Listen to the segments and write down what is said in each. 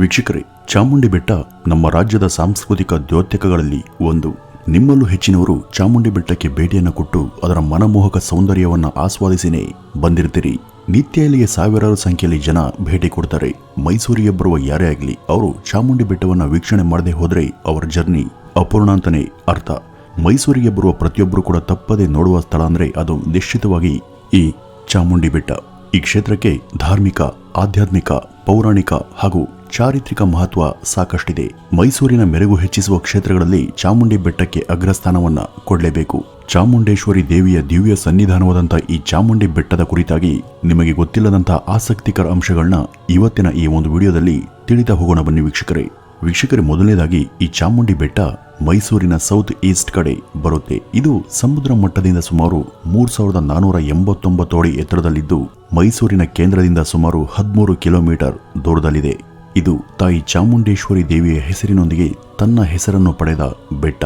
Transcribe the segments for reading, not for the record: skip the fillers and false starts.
ವೀಕ್ಷಕರೇ, ಚಾಮುಂಡಿ ಬೆಟ್ಟ ನಮ್ಮ ರಾಜ್ಯದ ಸಾಂಸ್ಕೃತಿಕ ದ್ಯೋತಕಗಳಲ್ಲಿ ಒಂದು. ನಿಮ್ಮಲ್ಲೂ ಹೆಚ್ಚಿನವರು ಚಾಮುಂಡಿ ಬೆಟ್ಟಕ್ಕೆ ಭೇಟಿಯನ್ನು ಕೊಟ್ಟು ಅದರ ಮನಮೋಹಕ ಸೌಂದರ್ಯವನ್ನು ಆಸ್ವಾದಿಸಿನೇ ಬಂದಿರ್ತೀರಿ. ನಿತ್ಯ ಇಲ್ಲಿಗೆ ಸಾವಿರಾರು ಸಂಖ್ಯೆಯಲ್ಲಿ ಜನ ಭೇಟಿ ಕೊಡ್ತಾರೆ. ಮೈಸೂರಿಗೆ ಬರುವ ಯಾರೇ ಆಗಲಿ ಅವರು ಚಾಮುಂಡಿ ಬೆಟ್ಟವನ್ನು ವೀಕ್ಷಣೆ ಮಾಡದೆ ಹೋದರೆ ಅವರ ಜರ್ನಿ ಅಪೂರ್ಣ ಅಂತಾನೆ ಅರ್ಥ. ಮೈಸೂರಿಗೆ ಬರುವ ಪ್ರತಿಯೊಬ್ಬರು ಕೂಡ ತಪ್ಪದೆ ನೋಡುವ ಸ್ಥಳ ಅಂದ್ರೆ ಅದು ನಿಶ್ಚಿತವಾಗಿ ಈ ಚಾಮುಂಡಿ ಬೆಟ್ಟ. ಈ ಕ್ಷೇತ್ರಕ್ಕೆ ಧಾರ್ಮಿಕ, ಆಧ್ಯಾತ್ಮಿಕ, ಪೌರಾಣಿಕ ಹಾಗೂ ಚಾರಿತ್ರಿಕ ಮಹತ್ವ ಸಾಕಷ್ಟಿದೆ. ಮೈಸೂರಿನ ಮೆರುಗು ಹೆಚ್ಚಿಸುವ ಕ್ಷೇತ್ರಗಳಲ್ಲಿ ಚಾಮುಂಡಿ ಬೆಟ್ಟಕ್ಕೆ ಅಗ್ರಸ್ಥಾನವನ್ನ ಕೊಡಲೇಬೇಕು. ಚಾಮುಂಡೇಶ್ವರಿ ದೇವಿಯ ದಿವ್ಯ ಸನ್ನಿಧಾನವಾದಂಥ ಈ ಚಾಮುಂಡಿ ಬೆಟ್ಟದ ಕುರಿತಾಗಿ ನಿಮಗೆ ಗೊತ್ತಿಲ್ಲದಂತಹ ಆಸಕ್ತಿಕರ ಅಂಶಗಳನ್ನ ಇವತ್ತಿನ ಈ ಒಂದು ವಿಡಿಯೋದಲ್ಲಿ ತಿಳಿತಾ ಹೋಗೋಣ ಬನ್ನಿ ವೀಕ್ಷಕರೇ. ಮೊದಲನೇದಾಗಿ ಈ ಚಾಮುಂಡಿ ಬೆಟ್ಟ ಮೈಸೂರಿನ ಸೌತ್ ಈಸ್ಟ್ ಕಡೆ ಬರುತ್ತೆ. ಇದು ಸಮುದ್ರ ಮಟ್ಟದಿಂದ ಸುಮಾರು 3489 ಅಡಿ ಎತ್ತರದಲ್ಲಿದ್ದು ಮೈಸೂರಿನ ಕೇಂದ್ರದಿಂದ ಸುಮಾರು 13 ಕಿಲೋಮೀಟರ್ ದೂರದಲ್ಲಿದೆ. ಇದು ತಾಯಿ ಚಾಮುಂಡೇಶ್ವರಿ ದೇವಿಯ ಹೆಸರಿನೊಂದಿಗೆ ತನ್ನ ಹೆಸರನ್ನು ಪಡೆದ ಬೆಟ್ಟ.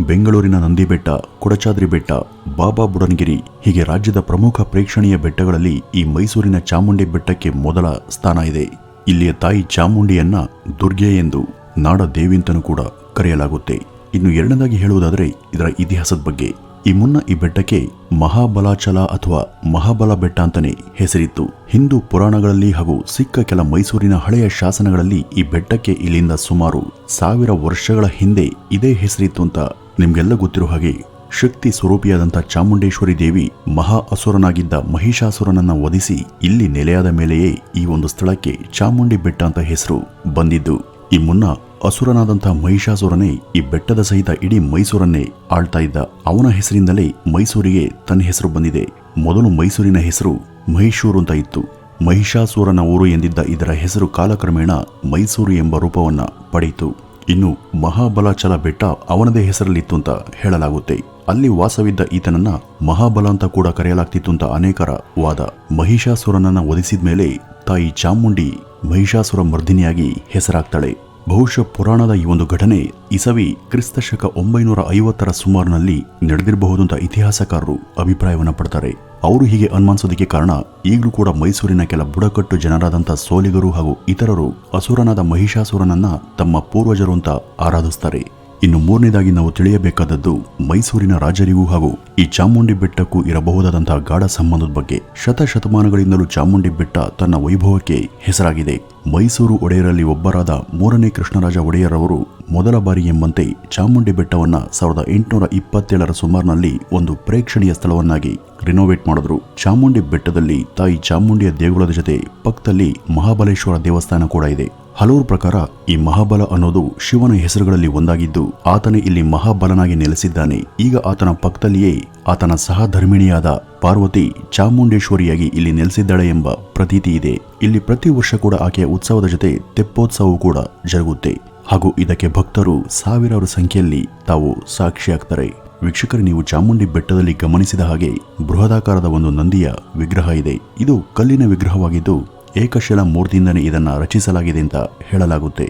ಬೆಂಗಳೂರಿನ ನಂದಿ ಬೆಟ್ಟ, ಕೊಡಚಾದ್ರಿ ಬೆಟ್ಟ, ಬಾಬಾ ಬುಡನ್ಗಿರಿ ಹೀಗೆ ರಾಜ್ಯದ ಪ್ರಮುಖ ಪ್ರೇಕ್ಷಣೀಯ ಬೆಟ್ಟಗಳಲ್ಲಿ ಈ ಮೈಸೂರಿನ ಚಾಮುಂಡಿ ಬೆಟ್ಟಕ್ಕೆ ಮೊದಲ ಸ್ಥಾನ ಇದೆ. ಇಲ್ಲಿಯ ತಾಯಿ ಚಾಮುಂಡಿಯನ್ನ ದುರ್ಗೆ ಎಂದು ನಾಡ ದೇವಿಂತನೂ ಕೂಡ ಕರೆಯಲಾಗುತ್ತೆ. ಇನ್ನು ಎರಡನೇದಾಗಿ ಹೇಳುವುದಾದರೆ ಇದರ ಇತಿಹಾಸದ ಬಗ್ಗೆ. ಈ ಮುನ್ನ ಈ ಬೆಟ್ಟಕ್ಕೆ ಮಹಾಬಲಾಚಲ ಅಥವಾ ಮಹಾಬಲ ಬೆಟ್ಟ ಅಂತಾನೆ ಹೆಸರಿತ್ತು. ಹಿಂದೂ ಪುರಾಣಗಳಲ್ಲಿ ಹಾಗೂ ಸಿಕ್ಕ ಕೆಲ ಮೈಸೂರಿನ ಹಳೆಯ ಶಾಸನಗಳಲ್ಲಿ ಈ ಬೆಟ್ಟಕ್ಕೆ ಇಲ್ಲಿಂದ ಸುಮಾರು 1000 ವರ್ಷಗಳ ಹಿಂದೆ ಇದೇ ಹೆಸರಿತ್ತು ಅಂತ ನಿಮ್ಗೆಲ್ಲ ಗೊತ್ತಿರೋ ಹಾಗೆ ಶಕ್ತಿ ಸ್ವರೂಪಿಯಾದಂಥ ಚಾಮುಂಡೇಶ್ವರಿ ದೇವಿ ಮಹಾ ಅಸುರನಾಗಿದ್ದ ಮಹಿಷಾಸುರನನ್ನ ವಧಿಸಿ ಇಲ್ಲಿ ನೆಲೆಯಾದ ಮೇಲೆಯೇ ಈ ಒಂದು ಸ್ಥಳಕ್ಕೆ ಚಾಮುಂಡಿ ಬೆಟ್ಟ ಅಂತ ಹೆಸರು ಬಂದಿದ್ದು. ಈ ಮುನ್ನ ಅಸುರನಾದಂಥ ಮಹಿಷಾಸುರನೇ ಈ ಬೆಟ್ಟದ ಸಹಿತ ಇಡೀ ಮೈಸೂರನ್ನೇ ಆಳ್ತಾ ಇದ್ದ. ಅವನ ಹೆಸರಿಂದಲೇ ಮೈಸೂರಿಗೆ ತನ್ನ ಹೆಸರು ಬಂದಿದೆ. ಮೊದಲು ಮೈಸೂರಿನ ಹೆಸರು ಮೈಸೂರು ಅಂತ ಇತ್ತು. ಮಹಿಷಾಸುರನ ಊರು ಎಂದಿದ್ದ ಇದರ ಹೆಸರು ಕಾಲಕ್ರಮೇಣ ಮೈಸೂರು ಎಂಬ ರೂಪವನ್ನ ಪಡೆಯಿತು. ಇನ್ನು ಮಹಾಬಲಾಚಲ ಬೆಟ್ಟ ಅವನದೇ ಹೆಸರಲ್ಲಿತ್ತು ಅಂತ ಹೇಳಲಾಗುತ್ತೆ. ಅಲ್ಲಿ ವಾಸವಿದ್ದ ಈತನನ್ನ ಮಹಾಬಲ ಅಂತ ಕೂಡ ಕರೆಯಲಾಗ್ತಿತ್ತು ಅಂತ ಅನೇಕರ ವಾದ. ಮಹಿಷಾಸುರನನ್ನ ವಧಿಸಿದ ಮೇಲೆ ತಾಯಿ ಚಾಮುಂಡಿ ಮಹಿಷಾಸುರ ಮರ್ದಿನಿಯಾಗಿ ಹೆಸರಾಗ್ತಾಳೆ. ಬಹುಶಃ ಪುರಾಣದ ಈ ಒಂದು ಘಟನೆ ಇಸವಿ ಕ್ರಿಸ್ತಶಕ 950 ಸುಮಾರಿನಲ್ಲಿ ನಡೆದಿರಬಹುದು ಅಂತ ಇತಿಹಾಸಕಾರರು ಅಭಿಪ್ರಾಯವನ್ನ ಪಡ್ತಾರೆ. ಅವರು ಹೀಗೆ ಅನುಮಾನಿಸೋದಕ್ಕೆ ಕಾರಣ ಈಗಲೂ ಕೂಡ ಮೈಸೂರಿನ ಕೆಲ ಬುಡಕಟ್ಟು ಜನರಾದಂಥ ಸೋಲಿಗರು ಹಾಗೂ ಇತರರು ಅಸುರನಾದ ಮಹಿಷಾಸುರನನ್ನ ತಮ್ಮ ಪೂರ್ವಜರು ಅಂತ ಆರಾಧಿಸ್ತಾರೆ. ಇನ್ನು ಮೂರನೇದಾಗಿ ನಾವು ತಿಳಿಯಬೇಕಾದದ್ದು ಮೈಸೂರಿನ ರಾಜರಿಗೂ ಹಾಗೂ ಈ ಚಾಮುಂಡಿ ಬೆಟ್ಟಕ್ಕೂ ಇರಬಹುದಾದಂತಹ ಗಾಢ ಸಂಬಂಧದ ಬಗ್ಗೆ. ಶತಶತಮಾನಗಳಿಂದಲೂ ಚಾಮುಂಡಿ ಬೆಟ್ಟ ತನ್ನ ವೈಭವಕ್ಕೆ ಹೆಸರಾಗಿದೆ. ಮೈಸೂರು ಒಡೆಯರಲ್ಲಿ ಒಬ್ಬರಾದ 3ನೇ ಕೃಷ್ಣರಾಜ ಒಡೆಯರ್ ಅವರು ಮೊದಲ ಬಾರಿ ಎಂಬಂತೆ ಚಾಮುಂಡಿ ಬೆಟ್ಟವನ್ನ 1827 ಸುಮಾರಿನಲ್ಲಿ ಒಂದು ಪ್ರೇಕ್ಷಣೀಯ ಸ್ಥಳವನ್ನಾಗಿ ರಿನೋವೇಟ್ ಮಾಡಿದ್ರು. ಚಾಮುಂಡಿ ಬೆಟ್ಟದಲ್ಲಿ ತಾಯಿ ಚಾಮುಂಡಿಯ ದೇಗುಲದ ಜೊತೆ ಪಕ್ಕದಲ್ಲಿ ಮಹಾಬಲೇಶ್ವರ ದೇವಸ್ಥಾನ ಕೂಡ ಇದೆ. ಹಲವರು ಪ್ರಕಾರ ಈ ಮಹಾಬಲ ಅನ್ನೋದು ಶಿವನ ಹೆಸರುಗಳಲ್ಲಿ ಒಂದಾಗಿದ್ದು ಆತನೇ ಇಲ್ಲಿ ಮಹಾಬಲನಾಗಿ ನೆಲೆಸಿದ್ದಾನೆ. ಈಗ ಆತನ ಪಕ್ಕದಲ್ಲಿಯೇ ಆತನ ಸಹಧರ್ಮಿಣಿಯಾದ ಪಾರ್ವತಿ ಚಾಮುಂಡೇಶ್ವರಿಯಾಗಿ ಇಲ್ಲಿ ನೆಲೆಸಿದ್ದಾಳೆ ಎಂಬ ಪ್ರತೀತಿ ಇದೆ. ಇಲ್ಲಿ ಪ್ರತಿ ವರ್ಷ ಕೂಡ ಆಕೆಯ ಉತ್ಸವದ ಜೊತೆ ತೆಪ್ಪೋತ್ಸವವು ಕೂಡ ಜರುಗುತ್ತೆ ಹಾಗೂ ಇದಕ್ಕೆ ಭಕ್ತರು ಸಾವಿರಾರು ಸಂಖ್ಯೆಯಲ್ಲಿ ತಾವು ಸಾಕ್ಷಿಯಾಗ್ತಾರೆ. ವೀಕ್ಷಕರು, ನೀವು ಚಾಮುಂಡಿ ಬೆಟ್ಟದಲ್ಲಿ ಗಮನಿಸಿದ ಹಾಗೆ ಬೃಹದಾಕಾರದ ಒಂದು ನಂದಿಯ ವಿಗ್ರಹ ಇದೆ. ಇದು ಕಲ್ಲಿನ ವಿಗ್ರಹವಾಗಿದ್ದು ಏಕಶಿಲಾ ಮೂರ್ತಿಯಿಂದನೇ ಇದನ್ನ ರಚಿಸಲಾಗಿದೆ ಅಂತ ಹೇಳಲಾಗುತ್ತೆ.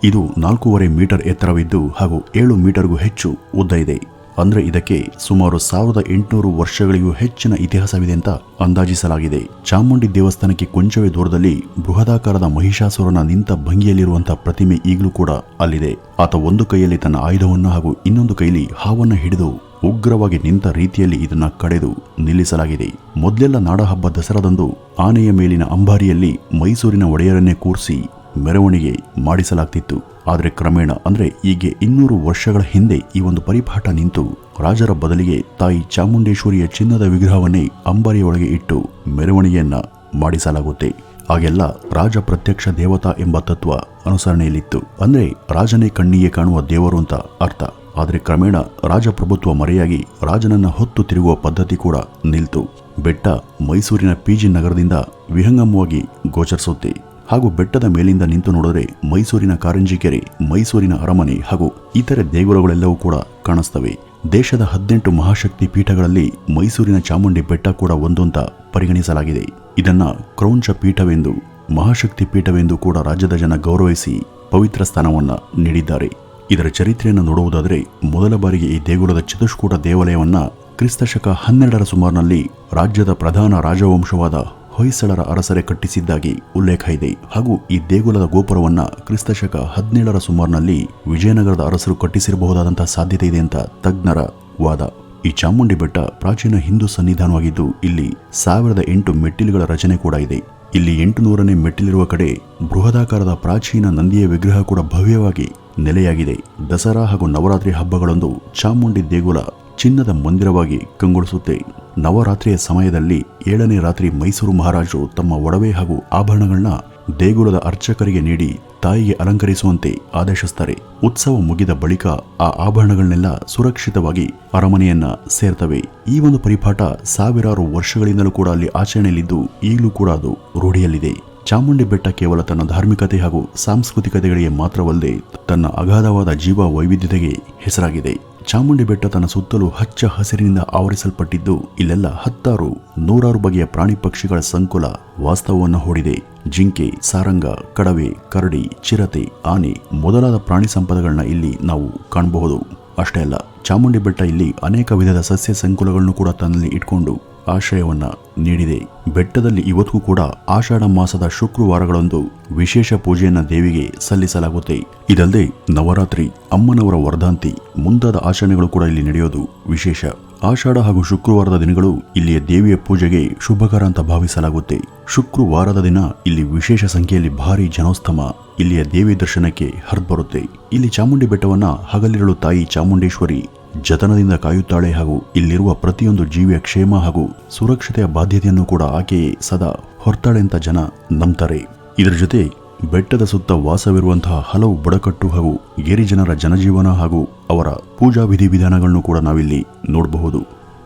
ಇದು 4.5 ಮೀಟರ್ ಎತ್ತರವಿದ್ದು ಹಾಗೂ 7 ಮೀಟರ್ಗೂ ಹೆಚ್ಚು ಉದ್ದ ಇದೆ. ಅಂದ್ರೆ ಇದಕ್ಕೆ ಸುಮಾರು 1800 ವರ್ಷಗಳಿಗೂ ಹೆಚ್ಚಿನ ಇತಿಹಾಸವಿದೆ ಅಂತ ಅಂದಾಜಿಸಲಾಗಿದೆ. ಚಾಮುಂಡಿ ದೇವಸ್ಥಾನಕ್ಕೆ ಕೊಂಚವೇ ದೂರದಲ್ಲಿ ಬೃಹದಾಕಾರದ ಮಹಿಷಾಸುರನ ನಿಂತ ಭಂಗಿಯಲ್ಲಿರುವಂತಹ ಪ್ರತಿಮೆ ಈಗಲೂ ಕೂಡ ಅಲ್ಲಿದೆ. ಆತ ಒಂದು ಕೈಯಲ್ಲಿ ತನ್ನ ಆಯುಧವನ್ನು ಹಾಗೂ ಇನ್ನೊಂದು ಕೈಯಲ್ಲಿ ಹಾವನ್ನ ಹಿಡಿದು ಉಗ್ರವಾಗಿ ನಿಂತ ರೀತಿಯಲ್ಲಿ ಇದನ್ನ ಕಡೆದು ನಿಲ್ಲಿಸಲಾಗಿದೆ. ಮೊದಲೆಲ್ಲ ನಾಡಹಬ್ಬ ದಸರಾದಂದು ಆನೆಯ ಮೇಲಿನ ಅಂಬಾರಿಯಲ್ಲಿ ಮೈಸೂರಿನ ಒಡೆಯರನ್ನೇ ಕೂರಿಸಿ ಮೆರವಣಿಗೆ ಮಾಡಿಸಲಾಗ್ತಿತ್ತು. ಆದರೆ ಕ್ರಮೇಣ ಅಂದ್ರೆ ಹೀಗೆ 200 ವರ್ಷಗಳ ಹಿಂದೆ ಈ ಒಂದು ಪರಿಪಾಠ ನಿಂತು ರಾಜರ ಬದಲಿಗೆ ತಾಯಿ ಚಾಮುಂಡೇಶ್ವರಿಯ ಚಿನ್ನದ ವಿಗ್ರಹವನ್ನೇ ಅಂಬಾರಿಯೊಳಗೆ ಇಟ್ಟು ಮೆರವಣಿಗೆಯನ್ನ ಮಾಡಿಸಲಾಗುತ್ತೆ. ಆಗೆಲ್ಲ ರಾಜ ಪ್ರತ್ಯಕ್ಷ ದೇವತಾ ಎಂಬ ತತ್ವ ಅನುಸರಣೆಯಲ್ಲಿತ್ತು. ಅಂದ್ರೆ ರಾಜನೇ ಕಣ್ಣಿಗೆ ಕಾಣುವ ದೇವರು ಅಂತ ಅರ್ಥ. ಆದರೆ ಕ್ರಮೇಣ ರಾಜಪ್ರಭುತ್ವ ಮರೆಯಾಗಿ ರಾಜನನ್ನ ಹೊತ್ತು ತಿರುಗುವ ಪದ್ಧತಿ ಕೂಡ ನಿಲ್ತು. ಬೆಟ್ಟ ಮೈಸೂರಿನ ಪಿಜಿ ನಗರದಿಂದ ವಿಹಂಗಮವಾಗಿ ಗೋಚರಿಸುತ್ತೆ ಹಾಗೂ ಬೆಟ್ಟದ ಮೇಲಿಂದ ನಿಂತು ನೋಡಿದ್ರೆ ಮೈಸೂರಿನ ಕಾರಂಜಿ ಕೆರೆ, ಮೈಸೂರಿನ ಅರಮನೆ ಹಾಗೂ ಇತರೆ ದೇಗುಲಗಳೆಲ್ಲವೂ ಕೂಡ ಕಾಣಿಸ್ತವೆ. ದೇಶದ 18 ಮಹಾಶಕ್ತಿ ಪೀಠಗಳಲ್ಲಿ ಮೈಸೂರಿನ ಚಾಮುಂಡಿ ಬೆಟ್ಟ ಕೂಡ ಒಂದು ಅಂತ ಪರಿಗಣಿಸಲಾಗಿದೆ. ಇದನ್ನ ಕ್ರೌಂಚ ಪೀಠವೆಂದು, ಮಹಾಶಕ್ತಿ ಪೀಠವೆಂದು ಕೂಡ ರಾಜ್ಯದ ಜನ ಗೌರವಿಸಿ ಪವಿತ್ರ ಸ್ಥಾನವನ್ನ ನೀಡಿದ್ದಾರೆ. ಇದರ ಚರಿತ್ರೆಯನ್ನು ನೋಡುವುದಾದರೆ ಮೊದಲ ಬಾರಿಗೆ ಈ ದೇಗುಲದ ಚತುಷ್ಕೂಟ ದೇವಾಲಯವನ್ನ ಕ್ರಿಸ್ತಶಕ 12 ಸುಮಾರಿನಲ್ಲಿ ರಾಜ್ಯದ ಪ್ರಧಾನ ರಾಜವಂಶವಾದ ಹೊಯ್ಸಳರ ಅರಸರೇ ಕಟ್ಟಿಸಿದ್ದಾಗಿ ಉಲ್ಲೇಖ ಇದೆ. ಹಾಗೂ ಈ ದೇಗುಲದ ಗೋಪುರವನ್ನ ಕ್ರಿಸ್ತಶಕ 17ರ ಸುಮಾರಿನಲ್ಲಿ ವಿಜಯನಗರದ ಅರಸರು ಕಟ್ಟಿಸಿರಬಹುದಾದಂತಹ ಸಾಧ್ಯತೆ ಇದೆ ಅಂತ ತಜ್ಞರ ವಾದ. ಈ ಚಾಮುಂಡಿ ಬೆಟ್ಟ ಪ್ರಾಚೀನ ಹಿಂದೂ ಸನ್ನಿಧಾನವಾಗಿದ್ದು ಇಲ್ಲಿ 1008 ಮೆಟ್ಟಿಲುಗಳ ರಚನೆ ಕೂಡ ಇದೆ. ಇಲ್ಲಿ 800ನೇ ಮೆಟ್ಟಿಲಿರುವ ಕಡೆ ಬೃಹದಾಕಾರದ ಪ್ರಾಚೀನ ನಂದಿಯ ವಿಗ್ರಹ ಕೂಡ ಭವ್ಯವಾಗಿ ನೆಲೆಯಾಗಿದೆ. ದಸರಾ ಹಾಗೂ ನವರಾತ್ರಿ ಹಬ್ಬಗಳಂದು ಚಾಮುಂಡಿ ದೇಗುಲ ಚಿನ್ನದ ಮಂದಿರವಾಗಿ ಕಂಗೊಳಿಸುತ್ತೆ. ನವರಾತ್ರಿಯ ಸಮಯದಲ್ಲಿ 7ನೇ ರಾತ್ರಿ ಮೈಸೂರು ಮಹಾರಾಜರು ತಮ್ಮ ಒಡವೆ ಹಾಗೂ ಆಭರಣಗಳನ್ನ ದೇಗುಲದ ಅರ್ಚಕರಿಗೆ ನೀಡಿ ತಾಯಿಗೆ ಅಲಂಕರಿಸುವಂತೆ ಆದೇಶಿಸುತ್ತಾರೆ. ಉತ್ಸವ ಮುಗಿದ ಬಳಿಕ ಆ ಆಭರಣಗಳನ್ನೆಲ್ಲ ಸುರಕ್ಷಿತವಾಗಿ ಅರಮನೆಯನ್ನ ಸೇರ್ತವೆ. ಈ ಒಂದು ಪರಿಪಾಠ ಸಾವಿರಾರು ವರ್ಷಗಳಿಂದಲೂ ಕೂಡ ಅಲ್ಲಿ ಆಚರಣೆಯಲ್ಲಿದ್ದು ಈಗಲೂ ಕೂಡ ಅದು ರೂಢಿಯಲ್ಲಿದೆ. ಚಾಮುಂಡಿ ಬೆಟ್ಟ ಕೇವಲ ತನ್ನ ಧಾರ್ಮಿಕತೆ ಹಾಗೂ ಸಾಂಸ್ಕೃತಿಕತೆಗಳಿಗೆ ಮಾತ್ರವಲ್ಲದೆ ತನ್ನ ಅಗಾಧವಾದ ಜೀವ ವೈವಿಧ್ಯತೆಗೆ ಹೆಸರಾಗಿದೆ. ಚಾಮುಂಡಿ ಬೆಟ್ಟ ತನ್ನ ಸುತ್ತಲೂ ಹಚ್ಚ ಹಸಿರಿನಿಂದ ಆವರಿಸಲ್ಪಟ್ಟಿದ್ದು ಇಲ್ಲೆಲ್ಲ ನೂರಾರು ಬಗೆಯ ಪ್ರಾಣಿ ಪಕ್ಷಿಗಳ ಸಂಕುಲ ವಾಸ್ತವವನ್ನು ಹೂಡಿದೆ. ಜಿಂಕೆ, ಸಾರಂಗ, ಕಡವೆ, ಕರಡಿ, ಚಿರತೆ, ಆನೆ ಮೊದಲಾದ ಪ್ರಾಣಿ ಸಂಪದಗಳನ್ನ ಇಲ್ಲಿ ನಾವು ಕಾಣಬಹುದು. ಅಷ್ಟೇ ಅಲ್ಲ, ಚಾಮುಂಡಿ ಬೆಟ್ಟ ಇಲ್ಲಿ ಅನೇಕ ವಿಧದ ಸಸ್ಯ ಸಂಕುಲಗಳನ್ನು ಕೂಡ ತನ್ನಲ್ಲಿ ಇಟ್ಕೊಂಡು ಆಶ್ರಯವನ್ನ ನೀಡಿದೆ. ಬೆಟ್ಟದಲ್ಲಿ ಇವತ್ತಿಗೂ ಕೂಡ ಆಷಾಢ ಮಾಸದ ಶುಕ್ರವಾರಗಳಂದು ವಿಶೇಷ ಪೂಜೆಯನ್ನ ದೇವಿಗೆ ಸಲ್ಲಿಸಲಾಗುತ್ತೆ. ಇದಲ್ಲದೆ ನವರಾತ್ರಿ, ಅಮ್ಮನವರ ವರ್ಧಾಂತಿ ಮುಂತಾದ ಆಚರಣೆಗಳು ಕೂಡ ಇಲ್ಲಿ ನಡೆಯೋದು ವಿಶೇಷ. ಆಷಾಢ ಹಾಗೂ ಶುಕ್ರವಾರದ ದಿನಗಳು ಇಲ್ಲಿಯ ದೇವಿಯ ಪೂಜೆಗೆ ಶುಭಕರ ಅಂತ ಭಾವಿಸಲಾಗುತ್ತೆ. ಶುಕ್ರವಾರದ ದಿನ ಇಲ್ಲಿ ವಿಶೇಷ ಸಂಖ್ಯೆಯಲ್ಲಿ ಭಾರಿ ಜನೋಸ್ತಮ ಇಲ್ಲಿಯ ದೇವಿ ದರ್ಶನಕ್ಕೆ ಹರಿದುಬರುತ್ತೆ. ಇಲ್ಲಿ ಚಾಮುಂಡಿ ಬೆಟ್ಟವನ್ನ ಹಗಲಿರುಳು ತಾಯಿ ಚಾಮುಂಡೇಶ್ವರಿ ಜತನದಿಂದ ಕಾಯುತ್ತಾಳೆ ಹಾಗೂ ಇಲ್ಲಿರುವ ಪ್ರತಿಯೊಂದು ಜೀವಿಯ ಕ್ಷೇಮ ಹಾಗೂ ಸುರಕ್ಷತೆಯ ಬಾಧ್ಯತೆಯನ್ನು ಕೂಡ ಆಕೆಯೇ ಸದಾ ಹೊರ್ತಾಳೆ ಅಂತ ಜನ ನಂಬ್ತಾರೆ. ಇದರ ಜೊತೆ ಬೆಟ್ಟದ ಸುತ್ತ ವಾಸವಿರುವಂತಹ ಹಲವು ಬುಡಕಟ್ಟು ಹಾಗೂ ಗಿರಿಜನರ ಜನಜೀವನ ಹಾಗೂ ಅವರ ಪೂಜಾ ವಿಧಿವಿಧಾನಗಳನ್ನು ಕೂಡ ನಾವಿಲ್ಲಿ ನೋಡಬಹುದು.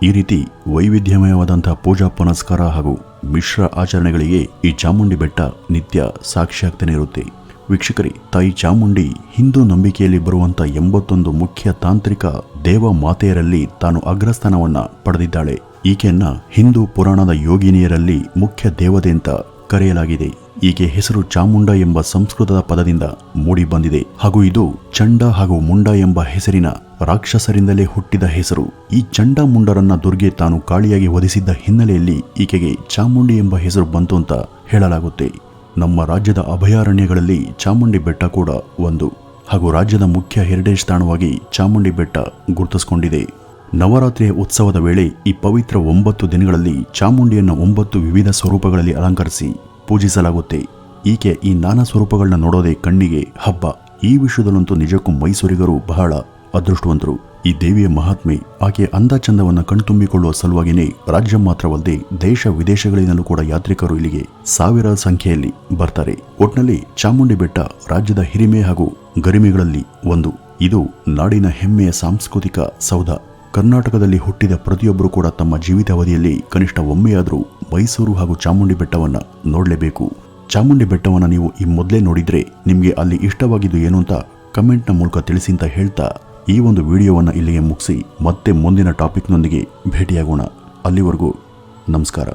ಈ ರೀತಿ ವೈವಿಧ್ಯಮಯವಾದಂತಹ ಪೂಜಾ ಪುನಸ್ಕಾರ ಹಾಗೂ ಮಿಶ್ರ ಆಚರಣೆಗಳಿಗೆ ಈ ಚಾಮುಂಡಿ ಬೆಟ್ಟ ನಿತ್ಯ ಸಾಕ್ಷಿಯಾಗ್ತಾನೆ ಇರುತ್ತೆ. ವೀಕ್ಷಕರೇ, ತಾಯಿ ಚಾಮುಂಡಿ ಹಿಂದೂ ನಂಬಿಕೆಯಲ್ಲಿ ಬರುವಂತ 81 ಮುಖ್ಯ ತಾಂತ್ರಿಕ ದೇವ ಮಾತೆಯರಲ್ಲಿ ತಾನು ಅಗ್ರಸ್ಥಾನವನ್ನ ಪಡೆದಿದ್ದಾಳೆ. ಈಕೆಯನ್ನ ಹಿಂದೂ ಪುರಾಣದ ಯೋಗಿನಿಯರಲ್ಲಿ ಮುಖ್ಯ ದೇವತೆ ಅಂತ ಕರೆಯಲಾಗಿದೆ. ಈಕೆ ಹೆಸರು ಚಾಮುಂಡ ಎಂಬ ಸಂಸ್ಕೃತದ ಪದದಿಂದ ಮೂಡಿ ಬಂದಿದೆ ಹಾಗೂ ಇದು ಚಂಡ ಹಾಗೂ ಮುಂಡ ಎಂಬ ಹೆಸರಿನ ರಾಕ್ಷಸರಿಂದಲೇ ಹುಟ್ಟಿದ ಹೆಸರು. ಈ ಚಂಡ ಮುಂಡರನ್ನ ದುರ್ಗೆ ತಾನು ಕಾಳಿಯಾಗಿ ವಧಿಸಿದ್ದ ಹಿನ್ನೆಲೆಯಲ್ಲಿ ಈಕೆಗೆ ಚಾಮುಂಡಿ ಎಂಬ ಹೆಸರು ಬಂತು ಅಂತ ಹೇಳಲಾಗುತ್ತೆ. ನಮ್ಮ ರಾಜ್ಯದ ಅಭಯಾರಣ್ಯಗಳಲ್ಲಿ ಚಾಮುಂಡಿ ಬೆಟ್ಟ ಕೂಡ ಒಂದು ಹಾಗೂ ರಾಜ್ಯದ ಮುಖ್ಯ ಹೆರಿಟೇಜ್ ತಾಣವಾಗಿ ಚಾಮುಂಡಿ ಬೆಟ್ಟ ಗುರುತಿಸಿಕೊಂಡಿದೆ. ನವರಾತ್ರಿಯ ಉತ್ಸವದ ವೇಳೆ ಈ ಪವಿತ್ರ 9 ದಿನಗಳಲ್ಲಿ ಚಾಮುಂಡಿಯನ್ನು 9 ವಿವಿಧ ಸ್ವರೂಪಗಳಲ್ಲಿ ಅಲಂಕರಿಸಿ ಪೂಜಿಸಲಾಗುತ್ತೆ. ಈಕೆ ಈ ನಾನಾ ಸ್ವರೂಪಗಳನ್ನ ನೋಡೋದೇ ಕಣ್ಣಿಗೆ ಹಬ್ಬ. ಈ ವಿಷಯದಲ್ಲಂತೂ ನಿಜಕ್ಕೂ ಮೈಸೂರಿಗರು ಬಹಳ ಅದೃಷ್ಟವಂತರು. ಈ ದೇವಿಯ ಮಹಾತ್ಮೆ, ಆಕೆಯ ಅಂದ ಚಂದವನ್ನು ಕಣ್ತುಂಬಿಕೊಳ್ಳುವ ಸಲುವಾಗಿಯೇ ರಾಜ್ಯ ಮಾತ್ರವಲ್ಲದೆ ದೇಶ ವಿದೇಶಗಳಿಂದಲೂ ಕೂಡ ಯಾತ್ರಿಕರು ಇಲ್ಲಿಗೆ ಸಾವಿರಾರು ಸಂಖ್ಯೆಯಲ್ಲಿ ಬರ್ತಾರೆ. ಒಟ್ನಲ್ಲಿ ಚಾಮುಂಡಿ ಬೆಟ್ಟ ರಾಜ್ಯದ ಹಿರಿಮೆ ಹಾಗೂ ಗರಿಮೆಗಳಲ್ಲಿ ಒಂದು. ಇದು ನಾಡಿನ ಹೆಮ್ಮೆಯ ಸಾಂಸ್ಕೃತಿಕ ಸೌಧ. ಕರ್ನಾಟಕದಲ್ಲಿ ಹುಟ್ಟಿದ ಪ್ರತಿಯೊಬ್ಬರು ಕೂಡ ತಮ್ಮ ಜೀವಿತಾವಧಿಯಲ್ಲಿ ಕನಿಷ್ಠ ಒಮ್ಮೆಯಾದರೂ ಮೈಸೂರು ಹಾಗೂ ಚಾಮುಂಡಿ ಬೆಟ್ಟವನ್ನ ನೋಡಲೇಬೇಕು. ಚಾಮುಂಡಿ ಬೆಟ್ಟವನ್ನ ನೀವು ಈ ಮೊದಲೇ ನೋಡಿದ್ರೆ ನಿಮಗೆ ಅಲ್ಲಿ ಇಷ್ಟವಾಗಿದ್ದು ಏನು ಅಂತ ಕಮೆಂಟ್ನ ಮೂಲಕ ತಿಳಿಸಿ ಅಂತ ಹೇಳ್ತಾ ಈ ಒಂದು ವಿಡಿಯೋವನ್ನು ಇಲ್ಲಿಗೆ ಮುಗಿಸಿ ಮತ್ತೆ ಮುಂದಿನ ಟಾಪಿಕ್ನೊಂದಿಗೆ ಭೇಟಿಯಾಗೋಣ. ಅಲ್ಲಿವರೆಗೂ ನಮಸ್ಕಾರ.